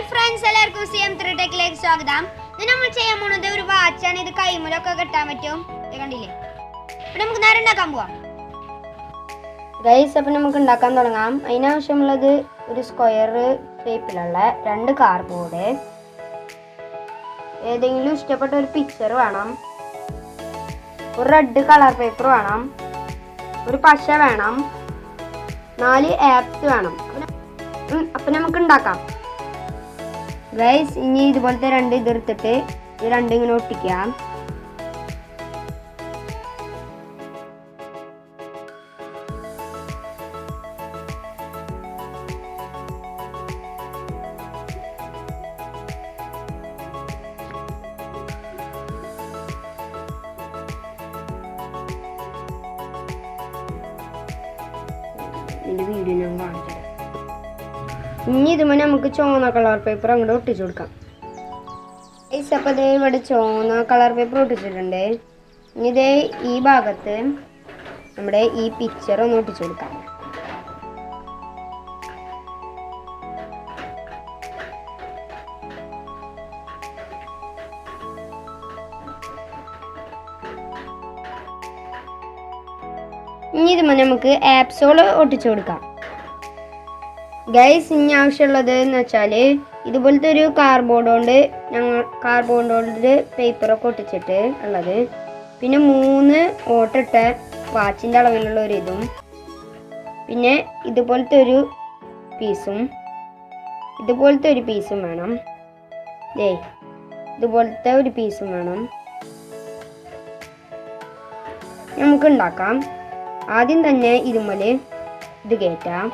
Hi friends, എല്ലാവർക്കും CM3Tech സ്വാഗതം. ഇത് നമ്മൾ ചെയ്യാൻ പോകുന്നത് ഒരു വാച്ചാണ്. ഇത് കൈമുലൊക്കെ കെട്ടാൻ പറ്റും. ഇത് കണ്ടില്ലേ? അപ്പോൾ നമുക്ക് നേരെ ഉണ്ടാക്കാൻ പോവാം ഗൈസ്. അപ്പോൾ നമുക്ക് ഉണ്ടാക്കാൻ തുടങ്ങാം. അതിനാവശ്യമുള്ളത് ഒരു സ്ക്വയർ ഷേപ്പിലുള്ള 2 കാർഡ്ബോർഡ്, ഏതെങ്കിലും ഇഷ്ടപ്പെട്ട ഒരു പിക്ചർ വേണം, ഒരു റെഡ് കളർ പേപ്പർ വേണം, ഒരു പശ വേണം, 4 ആപ്സ് വേണം. അപ്പം നമുക്ക് ഉണ്ടാക്കാം ഗൈസ്. ഇനി ഇതുപോലത്തെ 2 ഇതെടുത്തിട്ട് ഇത് 2 ഇങ്ങനെ ഒട്ടിക്കാം. ഇതിന്റെ വീഡിയോ ഞാൻ കാണിച്ചു തരാം. ഇനി ഇതുമ്പോൾ നമുക്ക് ചുവന്ന കളർ പേപ്പർ അങ്ങോട്ട് ഒട്ടിച്ചു കൊടുക്കാം. അപ്പോൾ ഇതേ ഇവിടെ ചുവന്ന കളർ പേപ്പർ ഒട്ടിച്ചിട്ടുണ്ട്. ഇനി ഇതേ ഈ ഭാഗത്ത് നമ്മുടെ ഈ പിക്ചർ ഒന്ന് ഒട്ടിച്ചു കൊടുക്കാം. ഇനി ഇതുമ്പോൾ നമുക്ക് ആപ്സുകൾ ഒട്ടിച്ചു കൊടുക്കാം ഗൈസ്. ഇനി ആവശ്യമുള്ളത് എന്ന് വെച്ചാൽ ഇതുപോലത്തെ ഒരു കാർഡ്ബോർഡ് കൊണ്ട് പേപ്പറൊക്കെ ഒട്ടിച്ചിട്ട് ഉള്ളത്, പിന്നെ 3 ഓട്ടിട്ട വാച്ചിൻ്റെ അളവിലുള്ള ഒരു ഇതും, പിന്നെ ഇതുപോലത്തെ ഒരു പീസും വേണം. ഇതുപോലത്തെ ഒരു പീസും വേണം. നമുക്ക് ഉണ്ടാക്കാം. ആദ്യം തന്നെ ഇതുപോലെ ഇത് കയറ്റാം.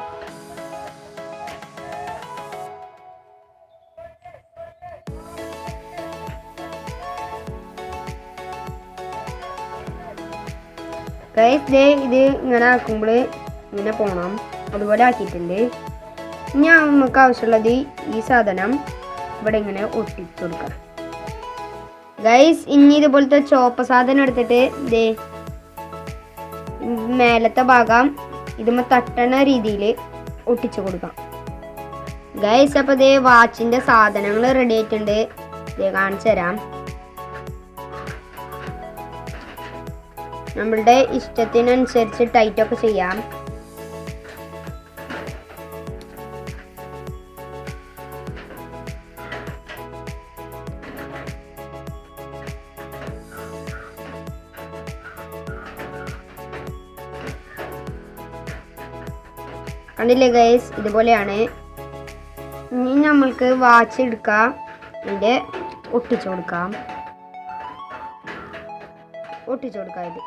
ഇത് ഇങ്ങനെ ആക്കുമ്പോൾ ഇങ്ങനെ പോകണം. അതുപോലെ ആക്കിയിട്ടുണ്ട്. ഇനി നമുക്ക് ആവശ്യമുള്ളത് ഈ സാധനം ഇവിടെ ഇങ്ങനെ ഒട്ടിച്ചു കൊടുക്കാം ഗൈസ്. ഇനി ഇതുപോലത്തെ ചോപ്പ സാധനം എടുത്തിട്ട് മേലത്തെ ഭാഗം ഇതുമ്മ തട്ടണ രീതിയിൽ ഒട്ടിച്ചു കൊടുക്കാം ഗൈസ്. അപ്പോൾ വാച്ചിൻ്റെ സാധനങ്ങൾ റെഡി ആയിട്ടുണ്ട്. കാണിച്ചു തരാം. നമ്മളുടെ ഇഷ്ടത്തിനനുസരിച്ച് ടൈറ്റൊക്കെ ചെയ്യാം. കണ്ടില്ലേ ഗൈസ്, ഇതുപോലെയാണ്. ഇനി നമ്മൾക്ക് വാച്ച് എടുക്കാം, ഇതിൻ്റെ ഒട്ടിച്ചു കൊടുക്കാം ഇത്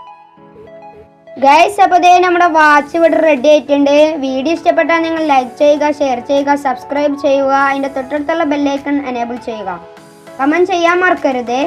ഗൈസ്. അപ്പോൾ നമ്മുടെ വാച്ച് ഇവിടെ റെഡി ആയിട്ടുണ്ട്. വീഡിയോ ഇഷ്ടപ്പെട്ടാൽ നിങ്ങൾ ലൈക്ക് ചെയ്യുക, ഷെയർ ചെയ്യുക, സബ്സ്ക്രൈബ് ചെയ്യുക, അതിൻ്റെ തൊട്ടടുത്തുള്ള ബെല്ലൈക്കൺ എനേബിൾ ചെയ്യുക, കമൻറ്റ് ചെയ്യാൻ മറക്കരുത്.